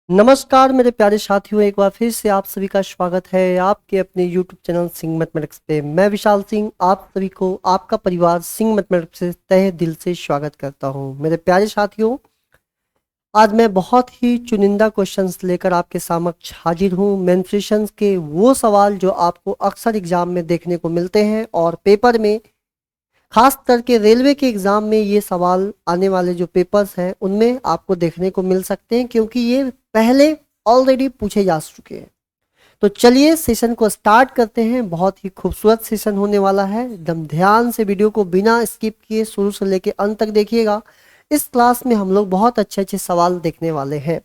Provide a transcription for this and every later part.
नमस्कार मेरे प्यारे साथियों, एक बार फिर से आप सभी का स्वागत है आपके अपने YouTube चैनल सिंह मैथमेटिक्स पे। मैं विशाल सिंह आप सभी को आपका परिवार सिंह मैथमेटिक्स से तहे दिल से स्वागत करता हूं। मेरे प्यारे साथियों, आज मैं बहुत ही चुनिंदा क्वेश्चंस लेकर आपके समक्ष हाजिर हूं। मेंसुरेशंस के वो सवाल जो आपको अक्सर एग्जाम में देखने को मिलते हैं और पेपर में, खास करके रेलवे के एग्जाम में ये सवाल आने वाले जो पेपर्स हैं उनमें आपको देखने को मिल सकते हैं, क्योंकि ये पहले ऑलरेडी पूछे जा चुके हैं। तो चलिए सेशन को स्टार्ट करते हैं। बहुत ही खूबसूरत सेशन होने वाला है। एकदम ध्यान से वीडियो को बिना स्किप किए शुरू से लेके अंत तक देखिएगा। इस क्लास में हम लोग बहुत अच्छे अच्छे सवाल देखने वाले हैं।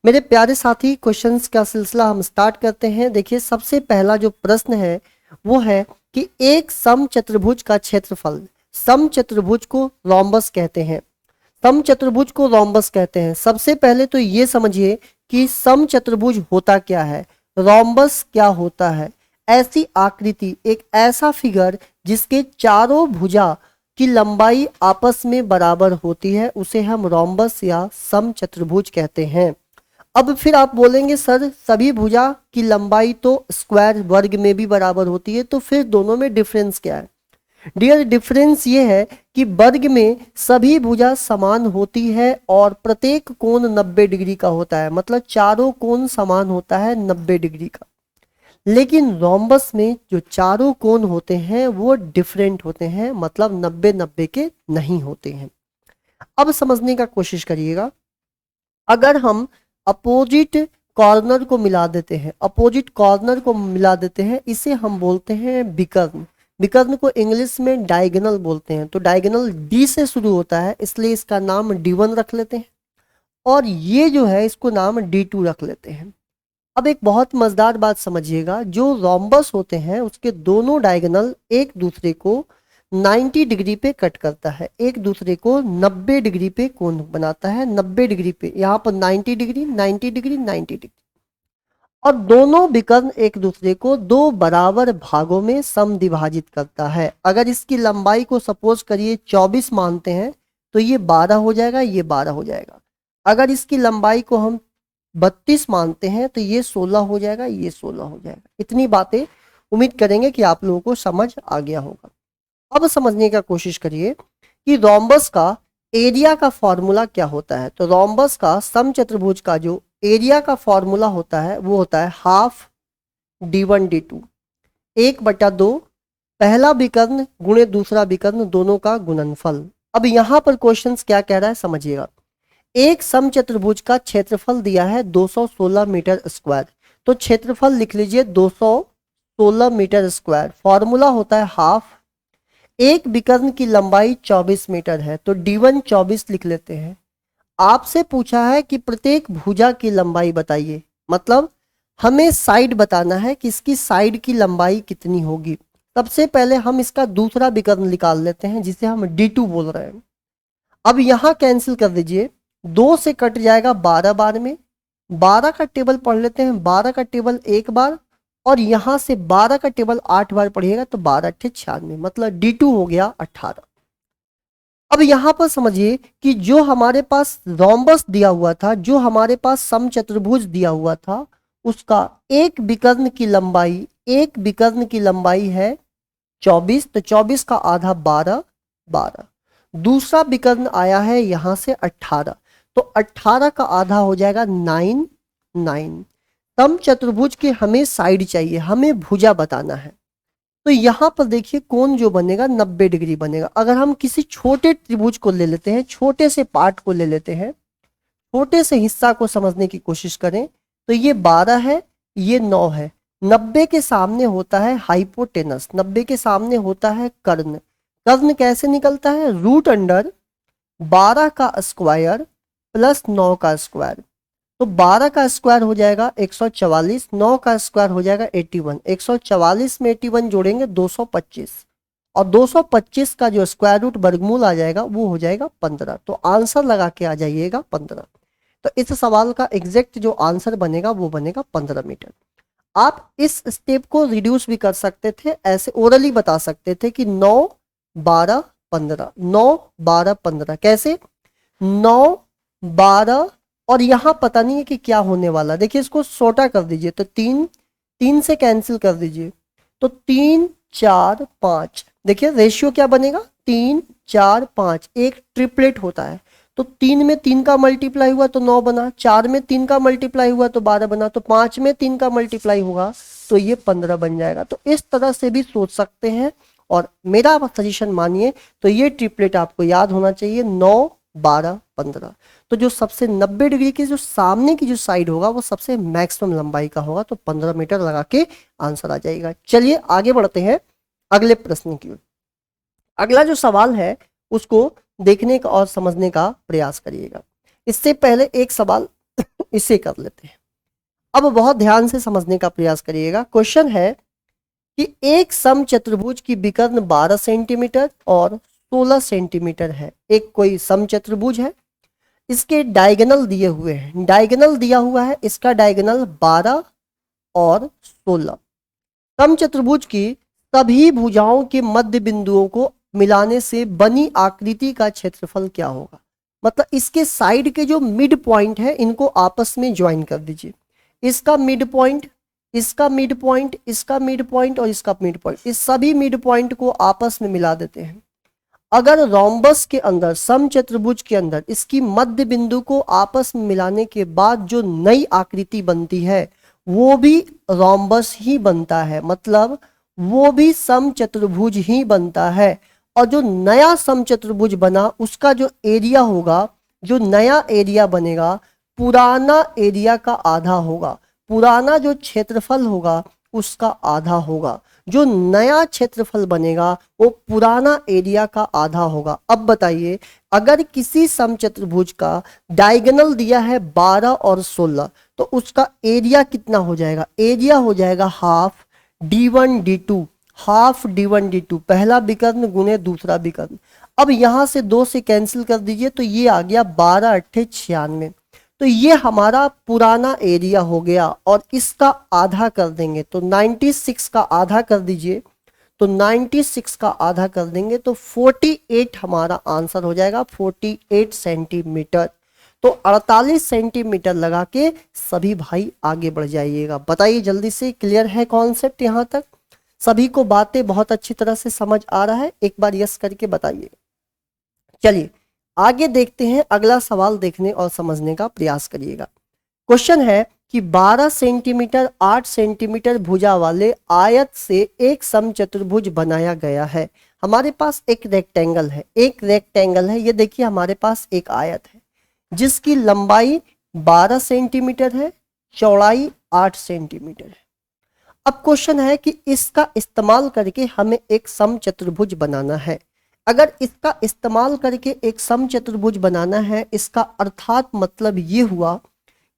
मेरे प्यारे साथी, क्वेश्चंस का सिलसिला हम स्टार्ट करते हैं। देखिए, सबसे पहला जो प्रश्न है वो है कि एक समचतुर्भुज का क्षेत्रफल, समचतुर्भुज को रोम्बस कहते हैं, समचतुर्भुज को रोम्बस कहते हैं। सबसे पहले तो ये समझिए कि समचतुर्भुज होता क्या है, रोम्बस क्या होता है। ऐसी आकृति, एक ऐसा फिगर जिसके चारों भुजा की लंबाई आपस में बराबर होती है, उसे हम रोम्बस या समचतुर्भुज कहते हैं। अब फिर आप बोलेंगे सर सभी भुजा की लंबाई तो स्क्वायर वर्ग में भी बराबर होती है, तो फिर दोनों में डिफरेंस क्या है? डियर, डिफरेंस ये है कि वर्ग में सभी भुजा समान होती है और प्रत्येक कोण 90 डिग्री का होता है, मतलब चारों कोण समान होता है 90 डिग्री का। लेकिन रोम्बस में जो चारों कोण होते हैं वो डिफरेंट होते हैं, मतलब 90-90 के नहीं होते हैं। अब समझने का कोशिश करिएगा। अगर हम अपोजिट कॉर्नर को मिला देते हैं, अपोजिट कॉर्नर को मिला देते हैं, इसे हम बोलते हैं विकर्ण। विकर्ण को इंग्लिश में डायगोनल बोलते हैं। तो डायगोनल डी से शुरू होता है, इसलिए इसका नाम D1 रख लेते हैं, और ये जो है इसको नाम D2 रख लेते हैं। अब एक बहुत मजेदार बात समझिएगा, जो रोम्बस होते हैं उसके दोनों डायगोनल एक दूसरे को 90 डिग्री पे कट करता है, एक दूसरे को 90 डिग्री पे कोण बनाता है। 90 डिग्री पे, यहाँ पर 90 डिग्री 90 डिग्री 90 डिग्री, और दोनों विकर्ण एक दूसरे को दो बराबर भागों में समद्विभाजित करता है। अगर इसकी लंबाई को सपोज करिए 24 मानते हैं तो ये 12 हो जाएगा, ये 12 हो जाएगा। अगर इसकी लंबाई को हम 32 मानते हैं तो ये 16 हो जाएगा, ये 16 हो जाएगा। इतनी बातें उम्मीद करेंगे कि आप लोगों को समझ आ गया होगा। अब समझने का कोशिश करिए कि रोम्बस का एरिया का फॉर्मूला क्या होता है। तो रोम्बस का, समचतुर्भुज का जो एरिया का फॉर्मूला होता है वो होता है हाफ D1 D2, 1/2 पहला विकर्ण गुणे दूसरा विकर्ण, दोनों का गुणनफल। अब यहाँ पर क्वेश्चंस क्या कह रहा है समझिएगा। एक समचतुर्भुज का क्षेत्रफल दिया है 216 मीटर स्क्वायर, तो क्षेत्रफल लिख लीजिए 216 मीटर स्क्वायर। फॉर्मूला होता है हाफ, एक विकर्ण की लंबाई 24 मीटर है, तो D1 24 लिख लेते हैं। आपसे पूछा है कि प्रत्येक भुजा की लंबाई बताइए, मतलब हमें साइड बताना है कि इसकी साइड की लंबाई कितनी होगी। सबसे पहले हम इसका दूसरा विकर्ण निकाल लेते हैं जिसे हम D2 बोल रहे हैं। अब यहाँ कैंसिल कर दीजिए, 2 से कट जाएगा 12 बार में। 12 का टेबल पढ़ लेते हैं, 12 का टेबल एक बार, और यहाँ से 12 का टेबल 8 बार पढ़िएगा तो 12 × 96, मतलब D2 हो गया 18। अब यहाँ पर समझिए कि जो हमारे पास रोम्बस दिया हुआ था, जो हमारे पास समचतुर्भुज दिया हुआ था, उसका एक विकर्ण की लंबाई, एक विकर्ण की लंबाई है 24, तो 24 का आधा 12, 12। दूसरा विकर्ण आया है यहाँ से 18, तो 18 का आधा हो जाएगा 9, 9। समचतुर्भुज के हमें साइड चाहिए, हमें भुजा बताना है। तो यहाँ पर देखिए कोण जो बनेगा 90 डिग्री बनेगा। अगर हम किसी छोटे त्रिभुज को ले लेते हैं, छोटे से पार्ट को ले लेते हैं, छोटे से हिस्सा को समझने की कोशिश करें, तो ये 12 है, ये 9 है। 90 के सामने होता है हाइपोटेनस, 90 के सामने होता है कर्ण। कर्ण कैसे निकलता है? √12 का स्क्वायर प्लस 9 का स्क्वायर। तो 12 का स्क्वायर हो जाएगा 144, 9 का स्क्वायर हो जाएगा 81। 144 में 81 जोड़ेंगे 225, और 225 का जो स्क्वायर रूट वर्गमूल आ जाएगा वो हो जाएगा 15। तो आंसर लगा के आ जाइएगा 15। तो इस सवाल का एग्जैक्ट जो आंसर बनेगा वो बनेगा 15 मीटर। आप इस स्टेप को रिड्यूस भी कर सकते थे, ऐसे ओरली बता सकते थे कि 9 12 15, 9 12 15। कैसे? 9 12 और यहाँ पता नहीं है कि क्या होने वाला। देखिए इसको छोटा कर दीजिए तो 3, 3 से कैंसिल कर दीजिए तो 3 4 5। देखिए रेशियो क्या बनेगा, 3 4 5, एक ट्रिपलेट होता है। तो 3 में 3 का मल्टीप्लाई हुआ तो 9 बना, 4 में 3 का मल्टीप्लाई हुआ तो 12 बना, तो 5 में 3 का मल्टीप्लाई होगा तो ये 15 बन जाएगा। तो इस तरह से भी सोच सकते हैं। और मेरा सजेशन मानिए तो ये ट्रिपलेट आपको याद होना चाहिए, 9 12 15। तो जो सबसे 90 डिग्री की जो सामने की जो साइड होगा वो सबसे मैक्सिमम लंबाई का होगा, तो 15 मीटर लगा के आंसर आ जाएगा। चलिए आगे बढ़ते हैं अगले प्रश्न की ओर। अगला जो सवाल है उसको देखने का और समझने का प्रयास करिएगा। इससे पहले एक सवाल इसे कर लेते हैं। अब बहुत ध्यान से समझने का प्रयास करिएगा। क्वेश्चन है कि एक समचतुर्भुज की विकर्ण 12 सेंटीमीटर और 16 सेंटीमीटर है। एक कोई समचतुर्भुज है, इसके डायगोनल दिए हुए हैं, डायगोनल दिया हुआ है, इसका डायगोनल 12 और 16। समचतुर्भुज की सभी भुजाओं के मध्य बिंदुओं को मिलाने से बनी आकृति का क्षेत्रफल क्या होगा। मतलब इसके साइड के जो मिड पॉइंट है इनको आपस में ज्वाइन कर दीजिए। इसका मिड पॉइंट, इसका मिड पॉइंट, इसका मिड पॉइंट और इसका मिड पॉइंट, इस सभी मिड पॉइंट को आपस में मिला देते हैं। अगर रोम्बस के अंदर, समचतुर्भुज के अंदर इसकी मध्य बिंदु को आपस में मिलाने के बाद जो नई आकृति बनती है वो भी रोम्बस ही बनता है, मतलब वो भी समचतुर्भुज ही बनता है। और जो नया समचतुर्भुज बना उसका जो एरिया होगा, जो नया एरिया बनेगा, पुराना एरिया का आधा होगा। पुराना जो क्षेत्रफल होगा उसका आधा होगा। जो नया क्षेत्रफल बनेगा वो पुराना एरिया का आधा होगा। अब बताइए, अगर किसी समचतुर्भुज का डायगोनल दिया है 12 और 16 तो उसका एरिया कितना हो जाएगा? एरिया हो जाएगा half d1 d2, half d1 d2, पहला विकर्ण गुने दूसरा विकर्ण। अब यहां से 2 से कैंसिल कर दीजिए तो ये आ गया 12 8 96। तो ये हमारा पुराना एरिया हो गया और इसका आधा कर देंगे तो 96 का आधा कर दीजिए, तो 96 का आधा कर देंगे तो 48 हमारा आंसर हो जाएगा, 48 सेंटीमीटर। तो 48 सेंटीमीटर लगा के सभी भाई आगे बढ़ जाइएगा। बताइए जल्दी से, क्लियर है कॉन्सेप्ट यहां तक? सभी को बातें बहुत अच्छी तरह से समझ आ रहा है? एक बार यस करके बताइए। चलिए आगे देखते हैं, अगला सवाल देखने और समझने का प्रयास करिएगा। क्वेश्चन है कि 12 सेंटीमीटर 8 सेंटीमीटर भुजा वाले आयत से एक समचतुर्भुज बनाया गया है। हमारे पास एक रेक्टेंगल है, एक रेक्टेंगल है, ये देखिए हमारे पास एक आयत है जिसकी लंबाई 12 सेंटीमीटर है, चौड़ाई 8 सेंटीमीटर है। अब क्वेश्चन है कि इसका इस्तेमाल करके हमें एक समचतुर्भुज बनाना है। अगर इसका इस्तेमाल करके एक समचतुर्भुज बनाना है, इसका अर्थात मतलब ये हुआ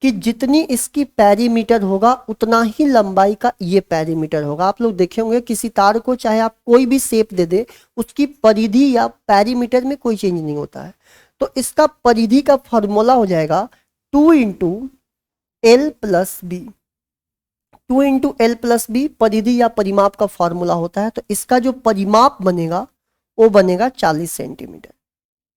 कि जितनी इसकी पेरीमीटर होगा उतना ही लंबाई का ये पेरीमीटर होगा। आप लोग देखे होंगे किसी तार को चाहे आप कोई भी शेप दे दे, उसकी परिधि या पेरीमीटर में कोई चेंज नहीं होता है। तो इसका परिधि का फॉर्मूला हो जाएगा 2 into L plus B. 2 into L plus B परिधि या परिमाप का फॉर्मूला होता है। तो इसका जो परिमाप बनेगा वो बनेगा 40 सेंटीमीटर।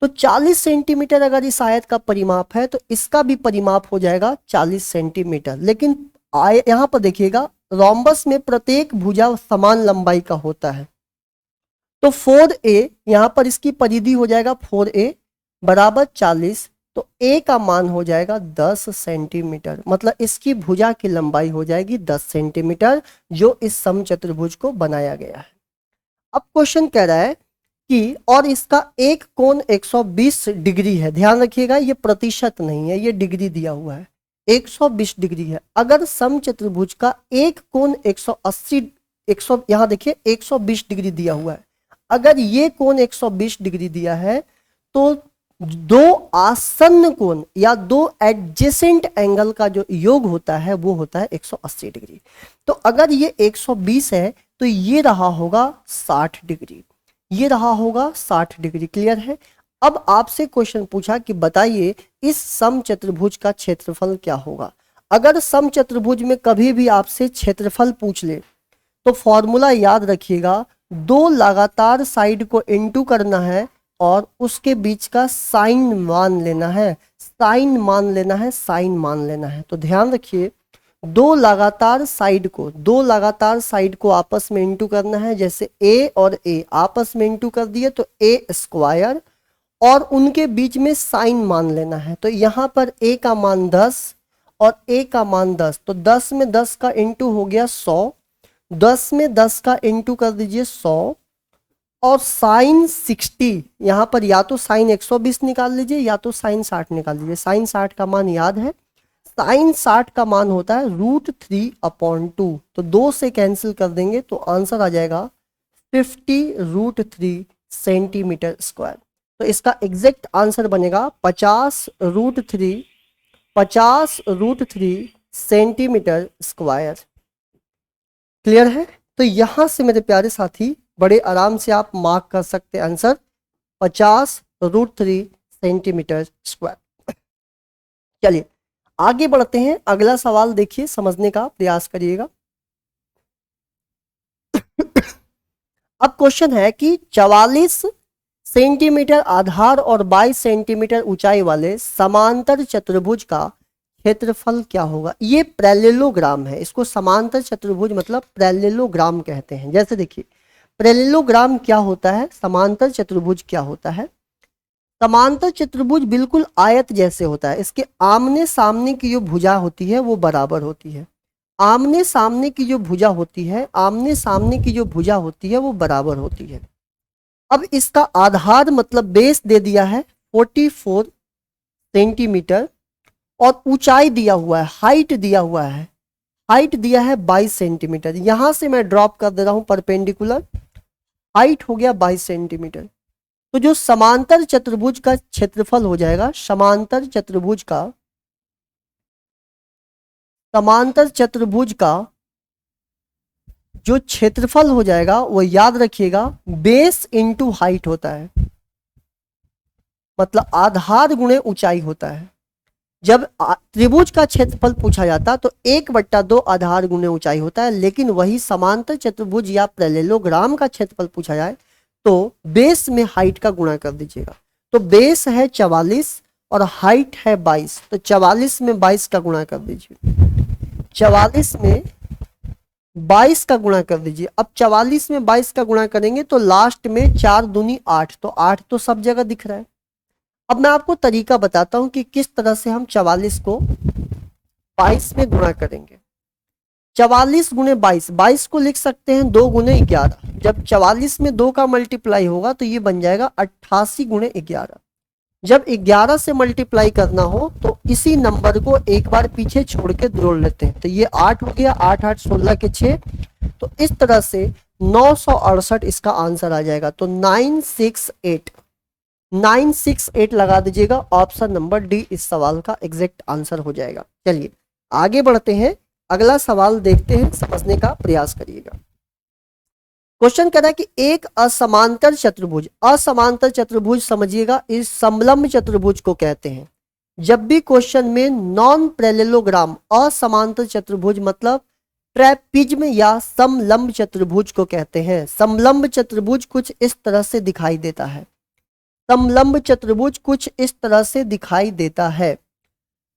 तो 40 सेंटीमीटर अगर इस आयत का परिमाप है तो इसका भी परिमाप हो जाएगा 40 सेंटीमीटर। लेकिन यहां पर देखिएगा रोम्बस में प्रत्येक भुजा समान लंबाई का होता है। तो 4a यहां पर इसकी परिधि हो जाएगा 4a बराबर 40, तो a का मान हो जाएगा 10 सेंटीमीटर। मतलब इसकी भुजा की लंबाई हो जाएगी 10 सेंटीमीटर जो इस समचतुर्भुज को बनाया गया है। अब क्वेश्चन कह रहा है कि और इसका एक कोण 120 डिग्री है। ध्यान रखिएगा ये प्रतिशत नहीं है, ये डिग्री दिया हुआ है, 120 डिग्री है। अगर समचतुर्भुज का एक कोण 180 यहां देखिए 120 डिग्री दिया हुआ है, अगर ये कोण 120 डिग्री दिया है तो दो आसन्न कोण या दो एडजेसेंट एंगल का जो योग होता है वो होता है 180 डिग्री। तो अगर ये 120 है तो ये रहा होगा 60 डिग्री, ये रहा होगा 60 डिग्री। क्लियर है? अब आपसे क्वेश्चन पूछा कि बताइए इस समचतुर्भुज का क्षेत्रफल क्या होगा। अगर समचतुर्भुज में कभी भी आपसे क्षेत्रफल पूछ ले तो फॉर्मूला याद रखिएगा, दो लगातार साइड को इनटू करना है और उसके बीच का साइन मान लेना है। साइन मान लेना है, साइन मान लेना है। तो ध्यान रखिए, दो लगातार साइड को आपस में इंटू करना है। जैसे ए और ए आपस में इंटू कर दिए तो ए स्क्वायर, और उनके बीच में साइन मान लेना है। तो यहाँ पर ए का मान 10 और ए का मान 10, तो 10 में 10 का इंटू हो गया 100, 10 में 10 का इंटू कर दीजिए 100, और साइन 60, यहाँ पर या तो साइन 120 निकाल लीजिए या तो साइन 60 निकाल लीजिए। साइन 60 का मान याद है, साइन 60 का मान होता है √3/2। तो 2 से कैंसिल कर देंगे तो आंसर आ जाएगा 50√3 सेंटीमीटर स्क्वायर। तो इसका एग्जैक्ट आंसर बनेगा 50√3 सेंटीमीटर स्क्वायर। क्लियर है? तो यहां से मेरे प्यारे साथी बड़े आराम से आप मार्क कर सकते हैं आंसर 50√3 सेंटीमीटर स्क्वायर। चलिए आगे बढ़ते हैं, अगला सवाल देखिए, समझने का प्रयास करिएगा। अब क्वेश्चन है कि 44 सेंटीमीटर आधार और 22 सेंटीमीटर ऊंचाई वाले समांतर चतुर्भुज का क्षेत्रफल क्या होगा। ये पैरेललोग्राम है, इसको समांतर चतुर्भुज मतलब पैरेललोग्राम कहते हैं। जैसे देखिए पैरेललोग्राम क्या होता है, समांतर चतुर्भुज क्या होता है। समांतर चतुर्भुज बिल्कुल आयत जैसे होता है, इसके आमने सामने की जो भुजा होती है वो बराबर होती है। आमने सामने की जो भुजा होती है, आमने सामने की जो भुजा होती है वो बराबर होती है। अब इसका आधार मतलब बेस दे दिया है 44 सेंटीमीटर, और ऊंचाई दिया हुआ है, हाइट दिया हुआ है, हाइट दिया है 22 सेंटीमीटर। यहां से मैं ड्रॉप कर दे रहा हूं परपेंडिकुलर, हाइट हो गया 22 सेंटीमीटर। तो जो समांतर चतुर्भुज का क्षेत्रफल हो जाएगा, समांतर चतुर्भुज का जो क्षेत्रफल हो जाएगा वो याद रखिएगा बेस इंटू हाइट होता है, मतलब आधार गुणे ऊंचाई होता है। जब त्रिभुज का क्षेत्रफल पूछा जाता तो 1/2 आधार गुणे ऊंचाई होता है, लेकिन वही समांतर चतुर्भुज या पैरेललोग्राम का क्षेत्रफल पूछा जाए तो बेस में हाइट का गुणा कर दीजिएगा। तो बेस है 44 और हाइट है 22, तो 44 में 22 का गुणा कर दीजिए, 44 में 22 का गुणा कर दीजिए। अब 44 में 22 का गुणा करेंगे तो लास्ट में 4 दूनी 8, तो 8 तो सब जगह दिख रहा है। अब मैं आपको तरीका बताता हूं कि किस तरह से हम 44 को 22 में गुणा करेंगे। 44 गुणे 22, 22 को लिख सकते हैं 2 गुणे 11। जब 44 में 2 का मल्टीप्लाई होगा तो ये बन जाएगा 88 गुणे 11। जब 11 से मल्टीप्लाई करना हो तो इसी नंबर को एक बार पीछे छोड़ के जोड़ लेते हैं, तो ये 8 हो गया, 8 8 16 के 6, तो इस तरह से 968 इसका आंसर आ जाएगा। तो 968 लगा दीजिएगा, ऑप्शन नंबर डी इस सवाल का एग्जैक्ट आंसर हो जाएगा। चलिए आगे बढ़ते हैं, अगला सवाल देखते हैं, समझने का प्रयास करिएगा। क्वेश्चन कह रहा है कि एक असमांतर चतुर्भुज समझिएगा, इस समलंब चतुर्भुज को कहते हैं। जब भी क्वेश्चन में नॉन पैरेललोग्राम असमांतर चतुर्भुज मतलब ट्रैपीज्म या समलंब चतुर्भुज को कहते हैं। समलंब चतुर्भुज कुछ इस तरह से दिखाई देता है, समलंब चतुर्भुज कुछ इस तरह से दिखाई देता है।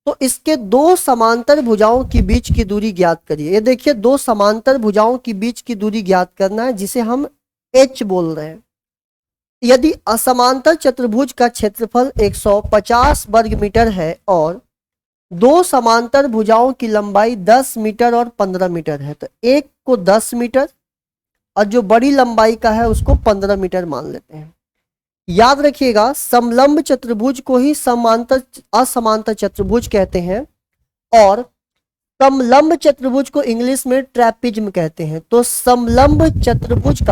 तो इसके दो समांतर भुजाओं के बीच की दूरी ज्ञात करिए। ये देखिए, दो समांतर भुजाओं के बीच की दूरी ज्ञात करना है, जिसे हम H बोल रहे हैं। यदि असमांतर चतुर्भुज का क्षेत्रफल 150 वर्ग मीटर है और दो समांतर भुजाओं की लंबाई 10 मीटर और 15 मीटर है, तो एक को 10 मीटर और जो बड़ी लंबाई का है उसको 15 मीटर मान लेते हैं। याद रखिएगा, समलंब चतुर्भुज को ही असमांतर चतुर्भुज कहते हैं और समलंब चतुर्भुज को इंग्लिश में ट्रैपीज्म कहते हैं। तो समलंब चतुर्भुज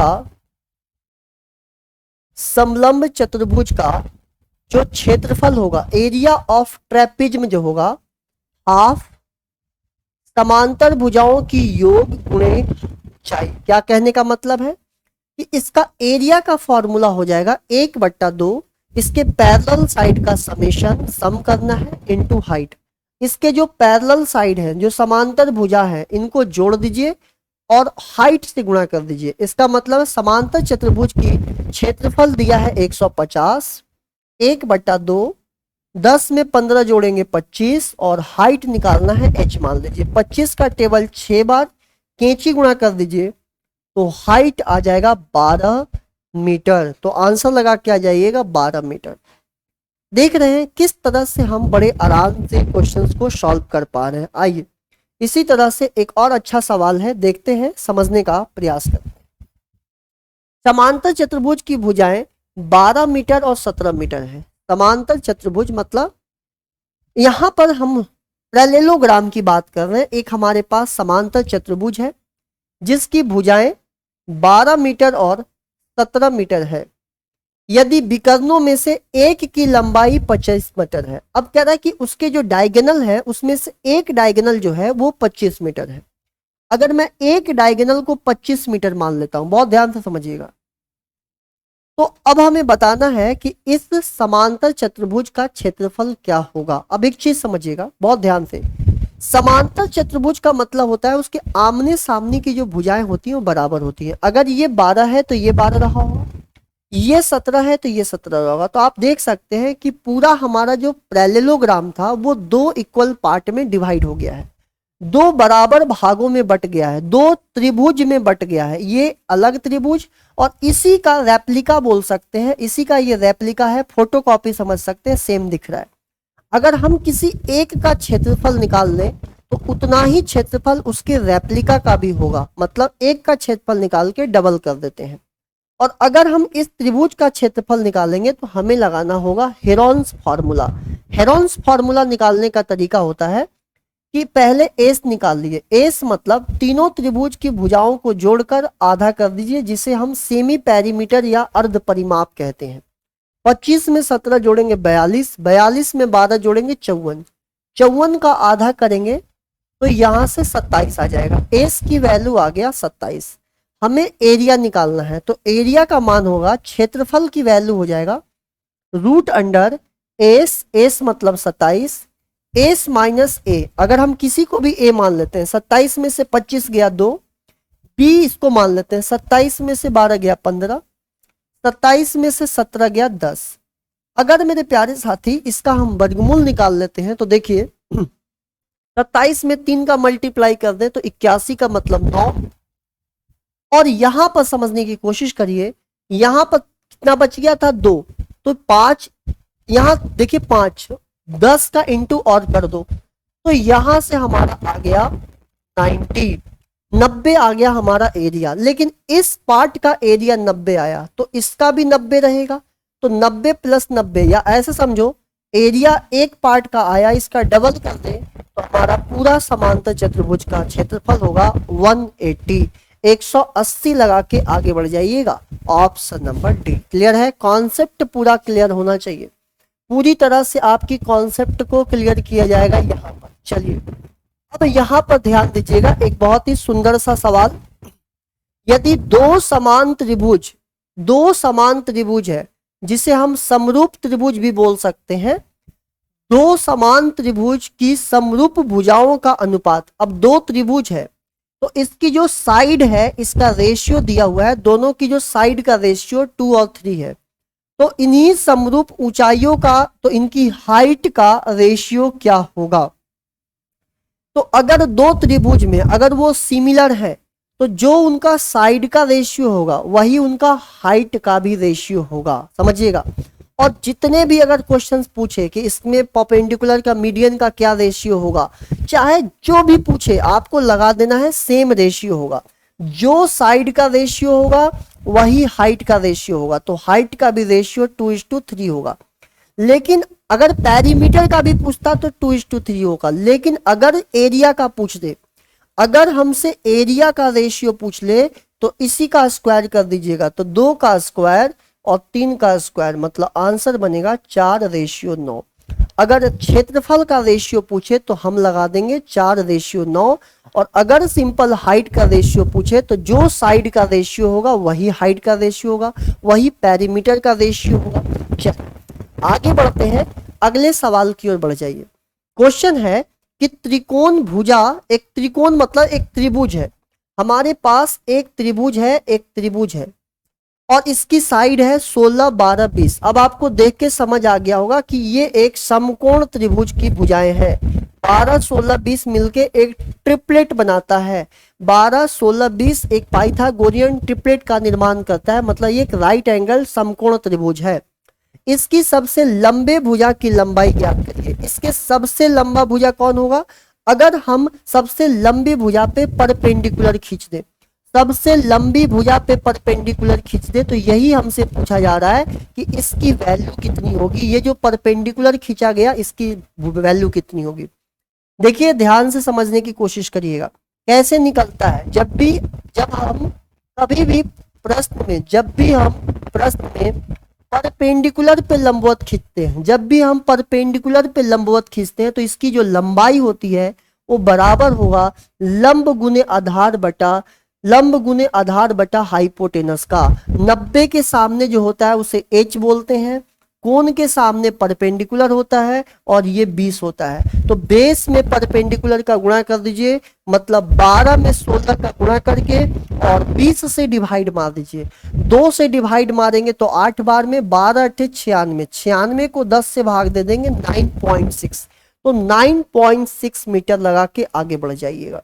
का जो क्षेत्रफल होगा, एरिया ऑफ ट्रैपीज्म जो होगा, हाफ समांतर भुजाओं की योग गुणे ऊंचाई। क्या कहने का मतलब है कि इसका एरिया का फॉर्मूला हो जाएगा 1/2 इसके पैरेलल साइड का समेशन सम करना है इनटू हाइट। इसके जो पैरेलल साइड है, जो समांतर भुजा है, इनको जोड़ दीजिए और हाइट से गुणा कर दीजिए। इसका मतलब समांतर चतुर्भुज की क्षेत्रफल दिया है 150, 1/2 10 में 15 जोड़ेंगे 25 और हाइट निकालना है h मान लीजिए। 25 का टेबल 6 बार कैंची गुणा कर दीजिए तो हाइट आ जाएगा 12 मीटर। तो आंसर लगा के आ जाइएगा 12 मीटर। देख रहे हैं किस तरह से हम बड़े आराम से क्वेश्चंस को सॉल्व कर पा रहे हैं। आइए इसी तरह से एक और अच्छा सवाल है, देखते हैं, समझने का प्रयास करते हैं। समांतर चतुर्भुज की भुजाएं 12 मीटर और 17 मीटर है। समांतर चतुर्भुज मतलब यहां पर हम पैरेललोग्राम की बात कर रहे हैं। एक हमारे पास समांतर चतुर्भुज है जिसकी भुजाएं 12 मीटर और 17 मीटर है। यदि विकर्णों में से एक की लंबाई 25 मीटर है। अब कह रहा है कि उसके जो डायगोनल है उसमें से एक डायगोनल जो है वो 25 मीटर है। अगर मैं एक डायगोनल को 25 मीटर मान लेता हूं, बहुत ध्यान से समझिएगा, तो अब हमें बताना है कि इस समांतर चतुर्भुज का क्षेत्रफल क्या होगा। अब एक चीज समझिएगा बहुत ध्यान से, समांतर चतुर्भुज का मतलब होता है उसके आमने सामने की जो भुजाएं होती हैं वो बराबर होती है। अगर ये 12 है तो ये 12 रहा होगा, ये 17 है तो ये 17 होगा। तो आप देख सकते हैं कि पूरा हमारा जो पैरेललोग्राम था वो दो इक्वल पार्ट में डिवाइड हो गया है, दो बराबर भागों में बट गया है, दो त्रिभुज में बट गया है। ये अलग त्रिभुज और इसी का रेप्लिका बोल सकते हैं, इसी का ये रेप्लिका है, फोटोकॉपी समझ सकते हैं, सेम दिख रहा है। अगर हम किसी एक का क्षेत्रफल निकाल लें तो उतना ही क्षेत्रफल उसके रेप्लिका का भी होगा, मतलब एक का क्षेत्रफल निकाल के डबल कर देते हैं। और अगर हम इस त्रिभुज का क्षेत्रफल निकालेंगे तो हमें लगाना होगा हेरोन्स फॉर्मूला। हेरोन्स फॉर्मूला निकालने का तरीका होता है कि पहले एस निकाल लीजिए। एस मतलब तीनों त्रिभुज की भुजाओं को जोड़कर आधा कर दीजिए, जिसे हम सेमी पेरीमीटर या अर्ध परिमाप कहते हैं। 25 में 17 जोड़ेंगे 42, 42 में 12 जोड़ेंगे 54, 54 का आधा करेंगे तो यहां से 27 आ जाएगा। एस की वैल्यू आ गया 27। हमें एरिया निकालना है तो एरिया का मान होगा, क्षेत्रफल की वैल्यू हो जाएगा रूट अंडर एस, एस मतलब 27, एस माइनस ए। अगर हम किसी को भी ए मान लेते हैं, 27 में से 25 गया 2, बी इसको मान लेते हैं, 27 में से 12 गया 15, 27 में से 17 गया 10। अगर मेरे प्यारे साथी इसका हम वर्गमूल निकाल लेते हैं तो देखिए 27 में 3 का मल्टीप्लाई कर दें तो 81 का मतलब 9। और यहां पर समझने की कोशिश करिए, यहां पर कितना बच गया था 2, तो 5, यहां देखिए 5, 10 का इंटू और कर दो तो यहां से हमारा आ गया 90 आ गया हमारा एरिया। लेकिन इस पार्ट का एरिया 90 आया तो इसका भी 90 रहेगा, तो 90 प्लस 90 या ऐसे समझो एरिया एक पार्ट का आया, इसका डबल कर दे तो हमारा पूरा समांतर चतुर्भुज का क्षेत्रफल होगा 180। 180 लगा के आगे बढ़ जाइएगा, ऑप्शन नंबर डी। क्लियर है? कॉन्सेप्ट पूरा क्लियर होना चाहिए, पूरी तरह से आपकी कॉन्सेप्ट को क्लियर किया जाएगा यहाँ पर। चलिए अब यहाँ पर ध्यान दीजिएगा, एक बहुत ही सुंदर सा सवाल। यदि दो समान त्रिभुज है जिसे हम समरूप त्रिभुज भी बोल सकते हैं, दो समान त्रिभुज की समरूप भुजाओं का अनुपात, अब दो त्रिभुज है तो इसकी जो साइड है इसका रेशियो दिया हुआ है, दोनों की जो साइड का रेशियो 2 और 3 है, तो इन्हीं समरूप ऊंचाइयों का, तो इनकी हाइट का रेशियो क्या होगा। तो अगर दो त्रिभुज में अगर वो सिमिलर है तो जो उनका साइड का रेशियो होगा वही उनका हाइट का भी रेशियो होगा, समझिएगा। और जितने भी अगर क्वेश्चंस पूछे कि इसमें परपेंडिकुलर का मीडियन का क्या रेशियो होगा, चाहे जो भी पूछे आपको लगा देना है सेम रेशियो होगा। जो साइड का रेशियो होगा वही हाइट का रेशियो होगा, तो हाइट का भी रेशियो 2:3 होगा। लेकिन अगर पेरीमीटर का भी पूछता तो 2:3 होगा। लेकिन अगर एरिया का पूछ दे, अगर हमसे एरिया का रेशियो पूछ ले तो इसी का स्क्वायर कर दीजिएगा, तो 2 का स्क्वायर और 3 का स्क्वायर, मतलब आंसर बनेगा 4:9। अगर क्षेत्रफल का रेशियो पूछे तो हम लगा देंगे 4:9। और अगर सिंपल हाइट का रेशियो पूछे तो जो साइड का रेशियो होगा वही हाइट का रेशियो होगा, वही पेरीमीटर का रेशियो होगा। चलिए आगे बढ़ते हैं, अगले सवाल की ओर बढ़ जाइए। क्वेश्चन है कि त्रिकोण भुजा, एक त्रिकोण मतलब एक त्रिभुज है, हमारे पास एक त्रिभुज है, एक त्रिभुज है और इसकी साइड है 16, 12, 20। अब आपको देख के समझ आ गया होगा कि ये एक समकोण त्रिभुज की भुजाएं हैं। 12, 16, 20 मिलके एक ट्रिपलेट बनाता है। 12, 16, 20 एक पाइथागोरियन ट्रिपलेट का निर्माण करता है, मतलब ये एक राइट एंगल समकोण त्रिभुज है। इसकी सबसे लंबे भुजा की लंबाई ज्ञात करिए। इसके सबसे लंबा भुजा कौन होगा? अगर हम सबसे लंबी भुजा पे परपेंडिकुलर खींच दें, सबसे लंबी भुजा पे परपेंडिकुलर खींच दे, तो यही हमसे पूछा जा रहा है कि इसकी वैल्यू कितनी होगी। ये जो परपेंडिकुलर खींचा गया इसकी वैल्यू कितनी होगी। देखिए ध्यान से समझने की कोशिश करिएगा कैसे निकलता है। जब हम कभी भी प्रश्न में, जब भी हम प्रश्न में परपेंडिकुलर पे लंबवत खींचते हैं, जब भी हम परपेंडिकुलर पे लंबवत खींचते हैं, तो इसकी जो लंबाई होती है वो बराबर होगा लंब गुने आधार बटा हाइपोटेनस का। 90 के सामने जो होता है उसे h बोलते हैं, कोण के सामने परपेंडिकुलर होता है और ये 20 होता है। तो बेस में परपेंडिकुलर का गुणा कर दीजिए, मतलब 12 में 16 का गुणा करके और 20 से डिवाइड मार दीजिए। 2 से डिवाइड मारेंगे तो 8 बार में 12 8 96, 96 को 10 से भाग दे देंगे 9.6, तो 9.6 मीटर लगा के आगे बढ़ जाइएगा।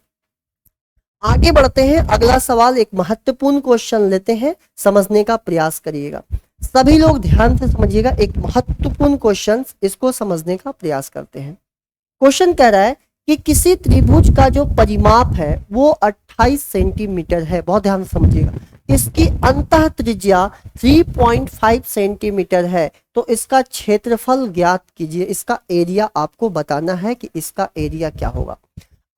आगे बढ़ते हैं, अगला सवाल एक महत्वपूर्ण क्वेश्चन लेते हैं, समझने का प्रयास करिएगा। सभी लोग ध्यान से समझिएगा, एक महत्वपूर्ण क्वेश्चन, इसको समझने का प्रयास करते हैं। क्वेश्चन कह रहा है कि किसी त्रिभुज का जो परिमाप है वो 28 सेंटीमीटर है। बहुत ध्यान से समझिएगा। इसकी अंतः त्रिज्या 3.5 सेंटीमीटर है, तो इसका क्षेत्रफल ज्ञात कीजिए। इसका एरिया आपको बताना है कि इसका एरिया क्या होगा।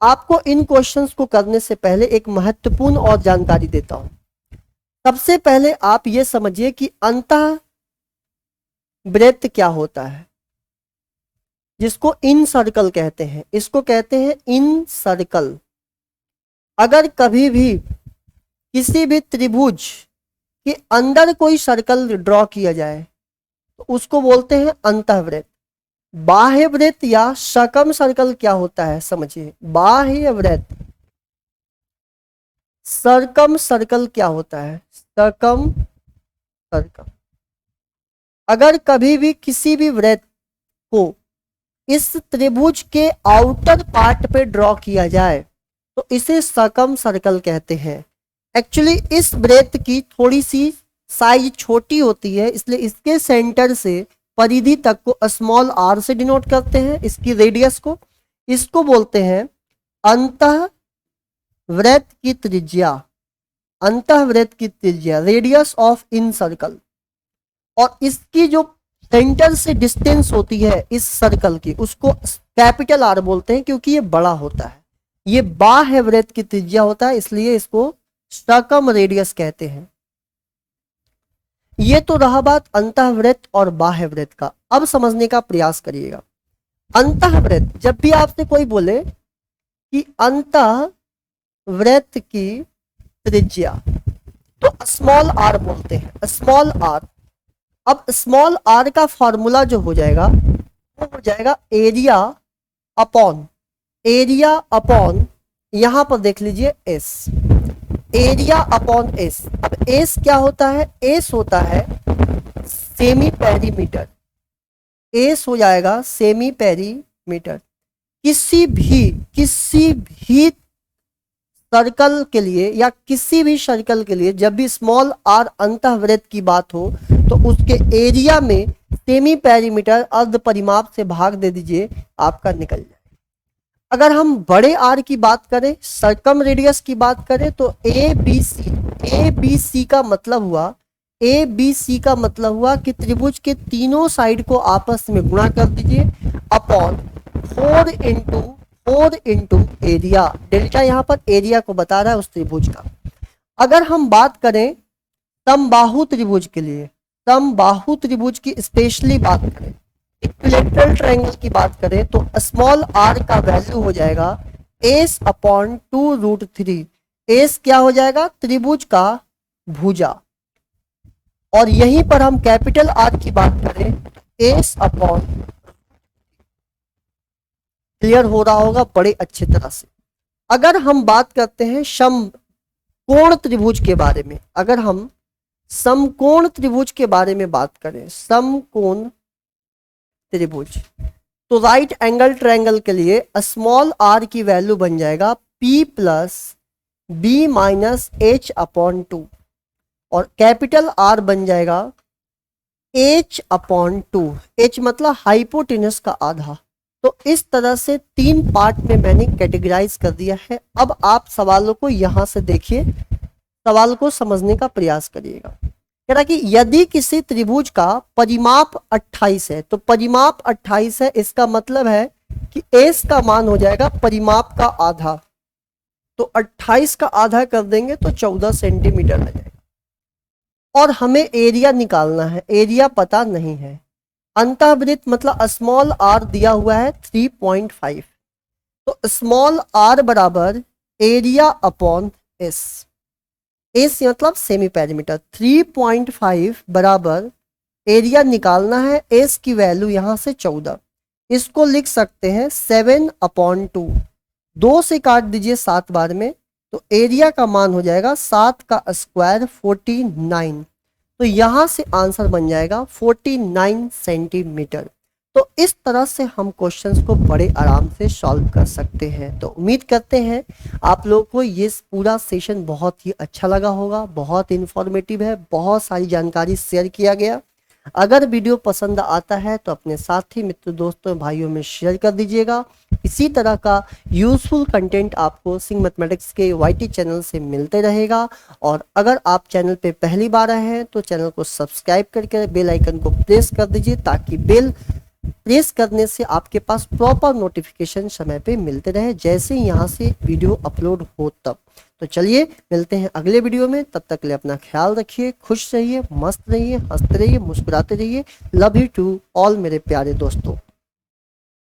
आपको इन क्वेश्चंस को करने से पहले एक महत्वपूर्ण और जानकारी देता हूं। सबसे पहले आप ये समझिए कि अंतः वृत्त क्या होता है, जिसको इन सर्कल कहते हैं, इसको कहते हैं इन सर्कल। अगर कभी भी किसी भी त्रिभुज के अंदर कोई सर्कल ड्रॉ किया जाए तो उसको बोलते हैं अंतःवृत्त। बाह्य वृत्त या सकम सर्कल क्या होता है समझिए। बाह्य वृत्त, सरकम सर्कल क्या होता है, सकम सर्कल। अगर कभी भी किसी भी वृत्त को इस त्रिभुज के आउटर पार्ट पे ड्रॉ किया जाए तो इसे सकम सर्कल कहते हैं। एक्चुअली इस वृत्त की थोड़ी सी साइज छोटी होती है, इसलिए इसके सेंटर से परिधि तक को स्मॉल r से डिनोट करते हैं, इसकी रेडियस को। इसको बोलते हैं अंतःवृत्त की त्रिज्या, अंतःवृत्त की त्रिज्या, रेडियस ऑफ इन सर्कल। और इसकी जो सेंटर से डिस्टेंस होती है इस सर्कल की, उसको कैपिटल R बोलते हैं, क्योंकि ये बड़ा होता है। ये बाह्य वृत्त की त्रिज्या होता है, इसलिए इसको सकम रेडियस कहते हैं। ये तो रहा बात अंतःवृत्त और बाह्य वृत्त का। अब समझने का प्रयास करिएगा। अंतःवृत्त, जब भी आपसे कोई बोले कि अंतःवृत्त की त्रिज्या, तो स्मॉल r बोलते हैं, स्मॉल r। अब स्मॉल r का फॉर्मूला जो हो जाएगा वो हो जाएगा एरिया अपॉन यहां पर देख लीजिए s, एरिया अपॉन एस। अब एस क्या होता है? एस होता है सेमी पेरीमीटर, एस हो जाएगा सेमी पेरीमीटर। किसी भी सर्कल के लिए या किसी भी सर्कल के लिए जब भी स्मॉल r अंतःवृत्त की बात हो तो उसके एरिया में सेमी पेरीमीटर अर्ध परिमाप से भाग दे दीजिए, आपका निकल जाए। अगर हम बड़े r की बात करें, सर्कम रेडियस की बात करें, तो ए बी सी का मतलब हुआ कि त्रिभुज के तीनों साइड को आपस में गुणा कर दीजिए अपॉन 4 इंटू एरिया। डेल्टा यहाँ पर एरिया को बता रहा है उस त्रिभुज का। अगर हम बात करें समबाहु त्रिभुज के लिए, समबाहु त्रिभुज की स्पेशली बात करें, इक्विलैटरल ट्रायंगल की बात करें, तो स्मॉल r का वैल्यू हो जाएगा s अपॉन 2√3। s क्या हो जाएगा? त्रिभुज का भुजा। और यहीं पर हम कैपिटल R की बात करें तो s अपॉन, क्लियर हो रहा होगा बड़े अच्छे तरह से। अगर हम बात करते हैं समकोण त्रिभुज के बारे में, अगर हम समकोण त्रिभुज के बारे में बात करें, समकोण त्रिभुज, तो राइट एंगल ट्रायंगल के लिए स्मॉल आर की वैल्यू बन जाएगा P plus B minus H upon 2 और कैपिटल आर बन जाएगा H अपॉन 2। H मतलब हाइपोटेनस का आधा। तो इस तरह से 3 पार्ट में मैंने कैटेगराइज कर दिया है। अब आप सवालों को यहां से देखिए, सवाल को समझने का प्रयास करिएगा। कह रहा कि यदि किसी त्रिभुज का परिमाप 28 है, तो परिमाप 28 है, इसका मतलब है कि एस का मान हो जाएगा परिमाप का आधा। तो 28 का आधा कर देंगे तो 14 सेंटीमीटर आ जाएगा। और हमें एरिया निकालना है, एरिया पता नहीं है। अंतःवृत्त मतलब स्मॉल आर दिया हुआ है 3.5, तो स्मॉल आर बराबर एरिया अपॉन एस, एस मतलब सेमी पेरीमीटर। 3.5 बराबर एरिया निकालना है, एस की वैल्यू यहां से 14, इसको लिख सकते हैं 7 अपॉन 2। 2 से काट दीजिए 7 बार में, तो एरिया का मान हो जाएगा 7 का स्क्वायर 49। तो यहां से आंसर बन जाएगा 49 सेंटीमीटर। तो इस तरह से हम क्वेश्चंस को बड़े आराम से सॉल्व कर सकते हैं। तो उम्मीद करते हैं आप लोगों को ये पूरा सेशन बहुत ही अच्छा लगा होगा, बहुत इंफॉर्मेटिव है, बहुत सारी जानकारी शेयर किया गया। अगर वीडियो पसंद आता है तो अपने साथी मित्र दोस्तों भाइयों में शेयर कर दीजिएगा। इसी तरह का यूजफुल कंटेंट आपको सिंह मैथमेटिक्स के YT चैनल से मिलते रहेगा। और अगर आप चैनल पे पहली बार आए हैं तो चैनल को सब्सक्राइब करके बेल आइकन को प्रेस कर दीजिए, ताकि बेल प्रेस करने से आपके पास प्रॉपर नोटिफिकेशन समय पे मिलते रहे, जैसे यहाँ से वीडियो अपलोड हो तब। तो चलिए मिलते हैं अगले वीडियो में, तब तक के लिए अपना ख्याल रखिए, खुश रहिए, मस्त रहिए, हंसते रहिए, मुस्कुराते रहिए। लव यू टू ऑल मेरे प्यारे दोस्तों।